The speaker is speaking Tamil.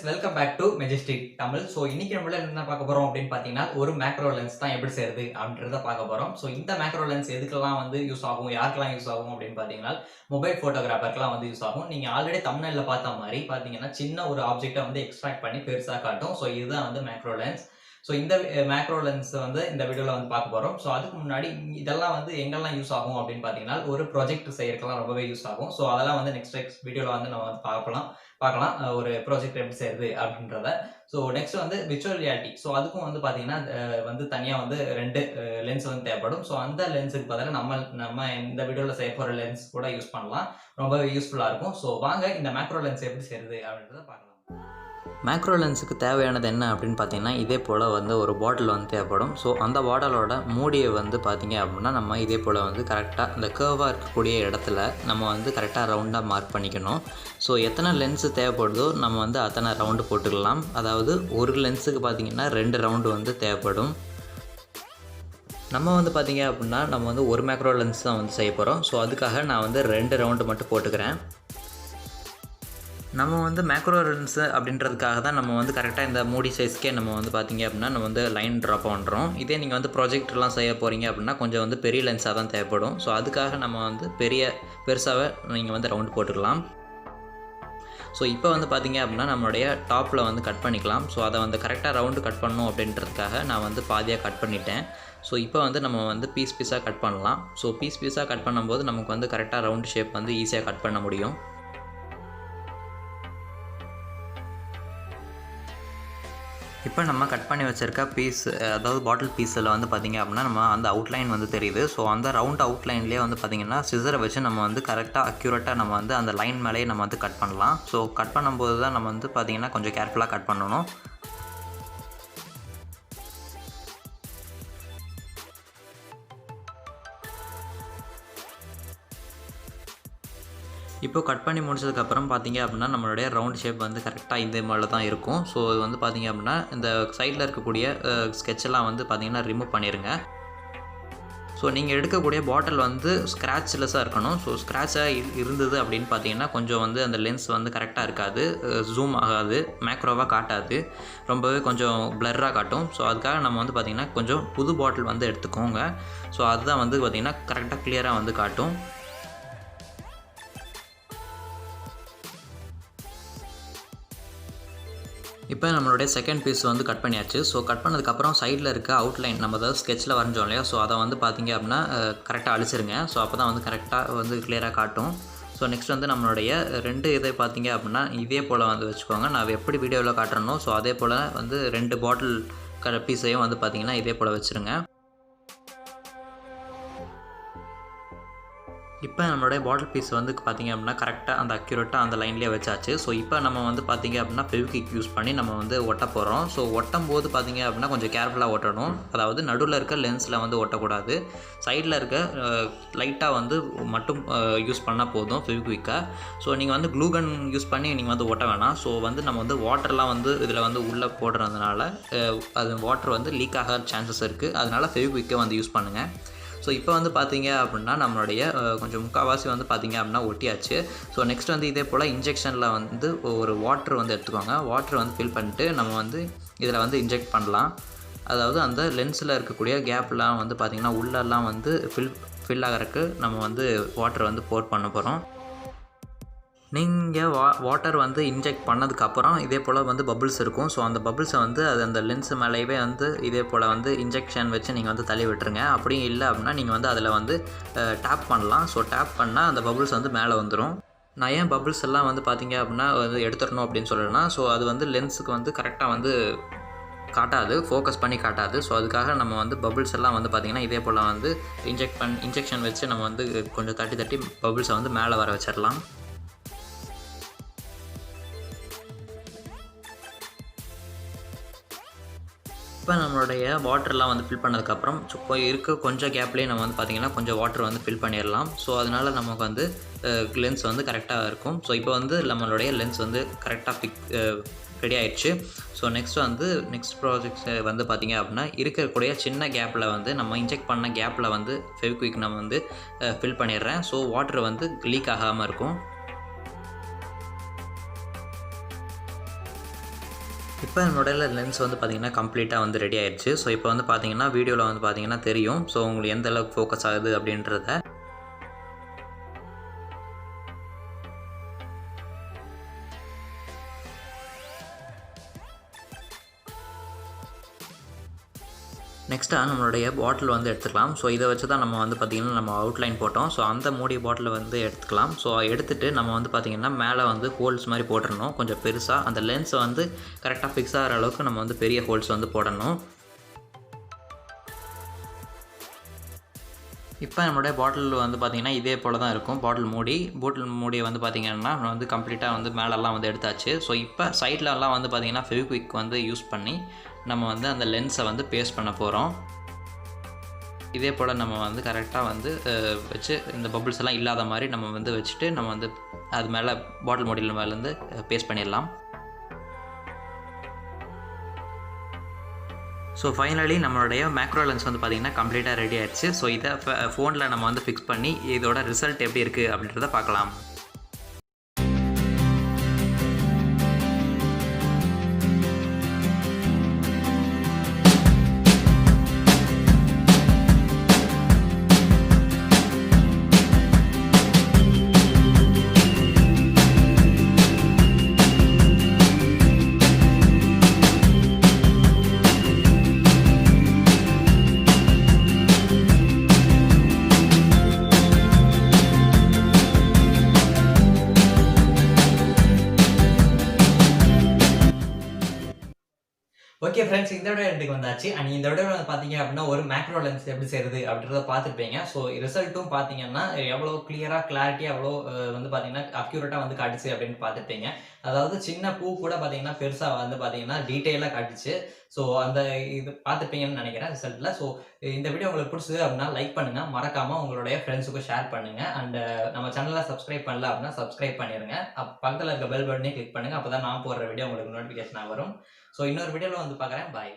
Welcome back to majestic Tamil. So இன்னைக்கு நம்மள என்ன பார்க்க போறோம் அப்படின்னு பார்த்தீங்கன்னா, ஒரு மேக்ரோ லென்ஸ் தான் எப்படி செய்யறது அப்படின்றத பார்க்க போறோம். ஸோ இந்த மேக்ரோ லென்ஸ் எதுக்கெல்லாம் வந்து யூஸ் ஆகும், யாருக்கெல்லாம் யூஸ் ஆகும் அப்படின்னு பார்த்தீங்கன்னா, மொபைல் ஃபோட்டோகிராஃபருக்குலாம் வந்து யூஸ் ஆகும். நீங்க ஆல்ரெடி தம்ப்நெயில்ல பார்த்த மாதிரி பார்த்தீங்கன்னா, சின்ன ஒரு ஆப்ஜெக்டை வந்து எக்ஸ்ட்ராக்ட் பண்ணி பெருசாக காட்டும். ஸோ இதுதான் வந்து மேக்ரோ லென்ஸ். ஸோ இந்த மேக்ரோ லென்ஸ் வந்து இந்த வீடியோவில் வந்து பார்க்க போகிறோம். ஸோ அதுக்கு முன்னாடி இதெல்லாம் வந்து எங்கெல்லாம் யூஸ் ஆகும் அப்படின்னு பார்த்தீங்கன்னா, ஒரு ப்ராஜெக்ட் செய்யறதுக்கெல்லாம் ரொம்பவே யூஸ் ஆகும். ஸோ அதெல்லாம் வந்து நெக்ஸ்ட் வீடியோவில் வந்து நம்ம வந்து பார்க்கலாம் ஒரு ப்ராஜெக்ட் எப்படி செய்யுது அப்படின்றத. ஸோ நெக்ஸ்ட் வந்து விர்ச்சுவல் ரியாலிட்டி. ஸோ அதுக்கும் வந்து பார்த்தீங்கன்னா வந்து தனியாக வந்து 2 லென்ஸ் வந்து தேவைப்படும். ஸோ அந்த லென்ஸுக்கு பதிலாக நம்ம இந்த வீடியோவில் செய்ய போகிற லென்ஸ் கூட யூஸ் பண்ணலாம். ரொம்பவே யூஸ்ஃபுல்லாக இருக்கும். ஸோ வாங்க இந்த மேக்ரோ லென்ஸ் எப்படி செய்யுது அப்படின்றத பார்க்கலாம். மேக்ரோ லென்ஸுக்கு தேவையானது என்ன அப்படின்னு பார்த்தீங்கன்னா, இதே போல் வந்து ஒரு பாட்டில் வந்து தேவைப்படும். ஸோ அந்த பாட்டிலோட மூடியை வந்து பார்த்தீங்க அப்படின்னா, நம்ம இதே போல் வந்து கரெக்டாக அந்த கர்வாக இருக்கக்கூடிய இடத்துல நம்ம வந்து கரெக்டாக ரவுண்டாக மார்க் பண்ணிக்கணும். ஸோ எத்தனை லென்ஸு தேவைப்படுதோ நம்ம வந்து அத்தனை ரவுண்டு போட்டுக்கலாம். அதாவது ஒரு லென்ஸுக்கு பார்த்திங்கன்னா 2 ரவுண்டு வந்து தேவைப்படும். நம்ம வந்து பார்த்திங்க அப்படின்னா, நம்ம வந்து ஒரு மேக்ரோ லென்ஸ் தான் வந்து செய்ய போகிறோம். ஸோ அதுக்காக நான் வந்து 2 ரவுண்டு மட்டும் போட்டுக்கிறேன். நம்ம வந்து மேக்ரோ லென்ஸு அப்படின்றதுக்காக தான் நம்ம வந்து கரெக்டாக இந்த மூடி சைஸ்க்கே நம்ம வந்து பார்த்திங்க அப்படின்னா நம்ம வந்து லைன் ட்ரா பண்ணுறோம். இதே நீங்கள் வந்து ப்ராஜெக்ட்லாம் செய்ய போகிறீங்க அப்படின்னா கொஞ்சம் வந்து பெரிய லென்ஸாக தான் தேவைப்படும். ஸோ அதுக்காக நம்ம வந்து பெருசாகவே நீங்கள் வந்து ரவுண்ட் போட்டுக்கலாம். ஸோ இப்போ வந்து பார்த்திங்க அப்படின்னா நம்மளுடைய டாப்பில் வந்து கட் பண்ணிக்கலாம். ஸோ அதை வந்து கரெக்டாக ரவுண்டு கட் பண்ணணும் அப்படின்றதுக்காக நான் வந்து பாதியாக கட் பண்ணிட்டேன். ஸோ இப்போ வந்து நம்ம வந்து பீஸாக கட் பண்ணலாம். ஸோ பீஸாக கட் பண்ணும்போது நமக்கு வந்து கரெக்டாக ரவுண்டு ஷேப் வந்து ஈஸியாக கட் பண்ண முடியும். இப்போ நம்ம கட் பண்ணி வச்சுருக்க பீஸ், அதாவது பாட்டில் பீஸில் வந்து பார்த்திங்க அப்படின்னா நம்ம அந்த அவுட்லைன் வந்து தெரியுது. ஸோ அந்த ரவுண்ட் அவுட்லைன்லேயே வந்து பார்த்திங்கன்னா சிசரை வச்சு நம்ம வந்து கரெக்டாக அக்யூரேட்டாக நம்ம வந்து அந்த லைன் மேலேயே நம்ம வந்து கட் பண்ணலாம். ஸோ கட் பண்ணும்போது தான் நம்ம வந்து பார்த்திங்கன்னா கொஞ்சம் கேர்ஃபுல்லாக கட் பண்ணணும். இப்போ கட் பண்ணி முடிச்சதுக்கப்புறம் பார்த்திங்க அப்படின்னா நம்மளுடைய ரவுண்ட் ஷேப் வந்து கரெக்டாக இதே மாதிரி தான் இருக்கும். ஸோ இது வந்து பார்த்திங்க அப்படின்னா இந்த சைடில் இருக்கக்கூடிய ஸ்கெட்செல்லாம் வந்து பார்த்திங்கன்னா ரிமூவ் பண்ணிடுங்க. ஸோ நீங்கள் எடுக்கக்கூடிய பாட்டில் வந்து ஸ்க்ராட்ச்லெஸ்ஸாக இருக்கணும். ஸோ ஸ்க்ராட்சாக இருந்தது அப்படின்னு பார்த்தீங்கன்னா கொஞ்சம் வந்து அந்த லென்ஸ் வந்து கரெக்டாக இருக்காது, ஜூம் ஆகாது, மேக்ரோவாக காட்டாது, ரொம்பவே கொஞ்சம் பிளர்ராக காட்டும். ஸோ அதுக்காக நம்ம வந்து பார்த்திங்கன்னா கொஞ்சம் புது பாட்டில் வந்து எடுத்துக்கோங்க. ஸோ அதுதான் வந்து பார்த்திங்கன்னா கரெக்டாக கிளியராக வந்து காட்டும். இப்போ நம்மளுடைய செகண்ட் பீஸ் வந்து கட் பண்ணியாச்சு. ஸோ கட் பண்ணதுக்கப்புறம் சைடில் இருக்க அவுட்லைன் நம்ம அதாவது ஸ்கெட்சில் வரைஞ்சோம் இல்லையா, ஸோ அதை வந்து பார்த்திங்க அப்படின்னா கரெக்டாக அழிச்சிருங்க. ஸோ அப்போ தான் வந்து கரெக்டாக வந்து கிளியராக காட்டும். ஸோ நெக்ஸ்ட் வந்து நம்மளுடைய 2 இதை பார்த்திங்க அப்படின்னா இதே போல் வந்து வச்சுக்கோங்க. நான் எப்படி வீடியோவில் காட்டுறனோ ஸோ அதே போல் வந்து 2 பாட்டில் பீஸையும் வந்து பார்த்திங்கன்னா இதே போல் வச்சுருங்க. இப்போ நம்மளுடைய பாட்டில் பீஸ் வந்து பார்த்திங்க அப்படின்னா கரெக்டாக அந்த அக்யூரேட்டாக அந்த லைன்லேயே வச்சாச்சு. ஸோ இப்போ நம்ம வந்து பார்த்திங்க அப்படின்னா ஃபெவிக்விக் யூஸ் பண்ணி நம்ம வந்து ஒட்ட போகிறோம். ஸோ ஒட்டும் போது பார்த்திங்க அப்படின்னா கொஞ்சம் கேர்ஃபுல்லாக ஒட்டணும். அதாவது நடுவில் இருக்க லென்ஸில் வந்து ஒட்டக்கூடாது. சைடில் இருக்க லைட்டாக வந்து மட்டும் யூஸ் பண்ணால் போதும் ஃபெவிக்விக்காக. ஸோ நீங்கள் வந்து க்ளூகன் யூஸ் பண்ணி நீங்கள் வந்து ஒட்ட வேணாம். ஸோ வந்து நம்ம வந்து வாட்டர்லாம் வந்து இதில் வந்து உள்ளே போடுறதுனால அது வாட்டர் வந்து லீக் ஆக சான்சஸ் இருக்குது. அதனால் ஃபெவிக்விக்கை வந்து யூஸ் பண்ணுங்கள். ஸோ இப்போ வந்து பார்த்திங்க அப்படின்னா நம்மளுடைய கொஞ்சம் முக்கால்வாசி வந்து பார்த்திங்க அப்படின்னா ஒட்டியாச்சு. ஸோ நெக்ஸ்ட் வந்து இதே போல் இன்ஜெக்ஷனில் வந்து ஒரு வாட்ரு வந்து எடுத்துக்கோங்க. வாட்ரு வந்து ஃபில் பண்ணிட்டு நம்ம வந்து இதில் வந்து இன்ஜெக்ட் பண்ணலாம். அதாவது அந்த லென்ஸில் இருக்கக்கூடிய கேப்லாம் வந்து பார்த்திங்கன்னா உள்ளெல்லாம் வந்து ஃபில் ஆகிறதுக்கு நம்ம வந்து வாட்டர் வந்து போர் பண்ண போகிறோம். நீங்கள் வாட்டர் வந்து இன்ஜெக்ட் பண்ணதுக்கப்புறம் இதே போல் வந்து பபுள்ஸ் இருக்கும். ஸோ அந்த பபுள்ஸை வந்து அது அந்த லென்ஸ் மேலேயே வந்து இதே போல் வந்து இன்ஜெக்ஷன் வச்சு நீங்கள் வந்து தள்ளி விட்டுருங்க. அப்படியும் இல்லை அப்படின்னா நீங்கள் வந்து அதில் வந்து டேப் பண்ணலாம். ஸோ டேப் பண்ணால் அந்த பபுள்ஸ் வந்து மேலே வந்துடும். நான் ஏன் பபுள்ஸ் எல்லாம் வந்து பார்த்திங்க அப்படின்னா வந்து எடுத்துடணும் அப்படின்னு சொல்கிறேன்னா, ஸோ அது வந்து லென்ஸுக்கு வந்து கரெக்டாக வந்து காட்டாது, ஃபோக்கஸ் பண்ணி காட்டாது. ஸோ அதுக்காக நம்ம வந்து பபுள்ஸ் எல்லாம் வந்து பார்த்திங்கன்னா இதே போல் வந்து இன்ஜெக்ஷன் வச்சு நம்ம வந்து கொஞ்சம் தட்டி பபுள்ஸை வந்து மேலே வர வச்சிடலாம். இப்போ நம்மளுடைய வாட்டர்லாம் வந்து ஃபில் பண்ணதுக்கப்புறம் இப்போ இருக்க கொஞ்சம் கேப்லேயே நம்ம வந்து பார்த்திங்கன்னா கொஞ்சம் வாட்டர் வந்து ஃபில் பண்ணிடலாம். ஸோ அதனால் நமக்கு வந்து லென்ஸ் வந்து கரெக்டாக இருக்கும். ஸோ இப்போ வந்து நம்மளுடைய லென்ஸ் வந்து கரெக்டாக ரெடி ஆயிடுச்சு. ஸோ நெக்ஸ்ட் ப்ராஜெக்ட்ஸ் வந்து பார்த்திங்க அப்படின்னா இருக்கக்கூடிய சின்ன கேப்பில் வந்து நம்ம இன்ஜெக்ட் பண்ண கேப்பில் வந்து ஃபெவிக்விக் நம்ம வந்து ஃபில் பண்ணிடுறேன். ஸோ வாட்டர் வந்து லீக் ஆகாமல் இருக்கும். இப்போ என்னோட லென்ஸ் வந்து பார்த்திங்கன்னா கம்ப்ளீட்டாக வந்து ரெடி ஆயிடுச்சு. ஸோ இப்போ வந்து பார்த்திங்கன்னா வீடியோவில் வந்து பார்த்திங்கன்னா தெரியும். ஸோ உங்களுக்கு எந்த அளவுக்கு ஃபோக்கஸ் ஆகுது அப்படின்றத. நெக்ஸ்ட்டாக நம்மளுடைய பாட்டில் வந்து எடுத்துக்கலாம். ஸோ இதை வச்சு தான் நம்ம வந்து பார்த்திங்கன்னா நம்ம அவுட்லைன் போட்டோம். ஸோ அந்த மூடி பாட்டில் வந்து எடுத்துக்கலாம். ஸோ எடுத்துகிட்டு நம்ம வந்து பார்த்திங்கன்னா மேலே வந்து ஹோல்ஸ் மாதிரி போட்டுடணும் கொஞ்சம் பெருசாக. அந்த லென்ஸை வந்து கரெக்டாக ஃபிக்ஸ் ஆகிற அளவுக்கு நம்ம வந்து பெரிய ஹோல்ஸ் வந்து போடணும். இப்போ நம்மளுடைய பாட்டில் வந்து பார்த்திங்கன்னா இதே போல் தான் இருக்கும். பாட்டில் மூடியை வந்து பார்த்திங்கன்னா நம்ம வந்து கம்ப்ளீட்டாக வந்து மேலெல்லாம் வந்து எடுத்தாச்சு. ஸோ இப்போ சைட்லலாம் வந்து பார்த்திங்கன்னா ஃபெவிக்விக் வந்து யூஸ் பண்ணி நம்ம வந்து அந்த லென்ஸை வந்து பேஸ்ட் பண்ண போகிறோம். இதே போல் நம்ம வந்து கரெக்டாக வந்து வச்சு இந்த பபிள்ஸ் எல்லாம் இல்லாத மாதிரி நம்ம வந்து வச்சுட்டு நம்ம வந்து அது மேலே பாட்டில் மூடியில் மேலேருந்து பேஸ்ட் பண்ணிடலாம். ஸோ ஃபைனலி நம்மளுடைய மேக்ரோ லென்ஸ் வந்து பார்த்திங்கன்னா கம்ப்ளீட்டாக ரெடி ஆயிடுச்சு. ஸோ இதை ஃபோனில் நம்ம வந்து ஃபிக்ஸ் பண்ணி இதோட ரிசல்ட் எப்படி இருக்குது அப்படின்றத பார்க்கலாம். ஓகே ஃப்ரெண்ட்ஸ், இந்த விட எனக்கு வந்தாச்சு. அண்ட் இந்த விட வந்து பார்த்தீங்க அப்படின்னா ஒரு மேக்ரோ லென்ஸ் எப்படி செய்யுது அப்படின்றத பார்த்துருப்பீங்க. ஸோ ரிசல்ட்டும் பார்த்தீங்கன்னா எவ்வளோ கிளாரிட்டியாக எவ்வளோ வந்து பார்த்தீங்கன்னா அக்யூரேட்டாக வந்து காட்டுச்சு அப்படின்னு பார்த்துருப்பீங்க. அதாவது சின்ன பூ கூட பார்த்தீங்கன்னா பெருசாக வந்து பார்த்தீங்கன்னா டீட்டெயிலாக காட்டுச்சு. ஸோ அந்த இது பார்த்துருப்பீங்கன்னு நினைக்கிறேன் ரிசல்ட்டில். ஸோ இந்த வீடியோ உங்களுக்கு பிடிச்சது அப்படின்னா லைக் பண்ணுங்கள், மறக்காமல் உங்களுடைய ஃப்ரெண்ட்ஸுக்கும் ஷேர் பண்ணுங்கள். அண்ட் நம்ம சேனலில் சப்ஸ்கிரைப் பண்ணல அப்படின்னா சப்ஸ்கிரைப் பண்ணிடுங்க. பக்கத்தில் இருக்க பெல் பட்டனே கிளிக் பண்ணுங்கள். அப்போ தான் நான் போடுற வீடியோ உங்களுக்கு நோட்டிஃபிகேஷனாக வரும். ஸோ இன்னொரு வீடியோவில் வந்து பார்க்குறேன். பாய்.